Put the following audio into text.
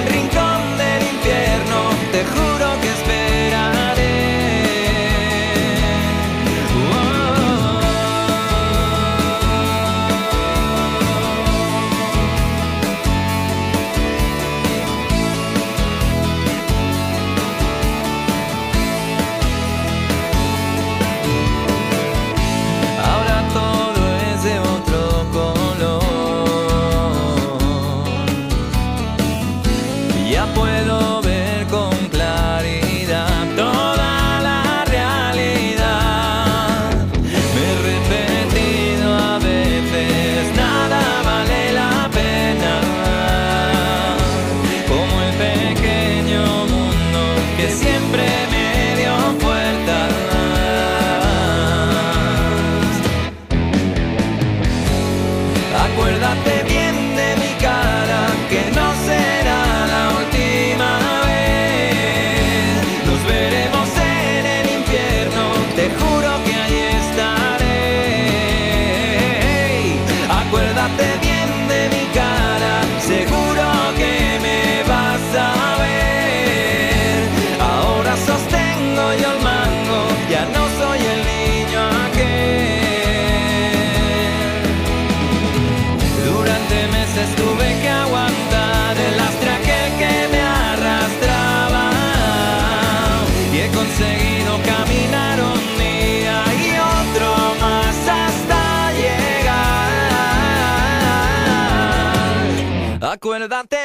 algún rincón del infierno, te juro que esperaré. Ahora todo es de otro color. Ya puedo ver con claridad toda la realidad. Me he repetido a veces, nada vale la pena, como el pequeño mundo que siempre me dio puertas. Acuérdate bien de mi cara, que no será la última vez. Nos veremos en el infierno, te juro que ahí estaré. Acuérdate bien de mi cara, seguro que me vas a ver. Ahora sostengo yo el mango, ya no soy el niño aquel. Durante meses tuve que aguantar el lastre aquel que me arrastraba, y he conseguido caminar un día y otro más hasta llegar. Acuérdate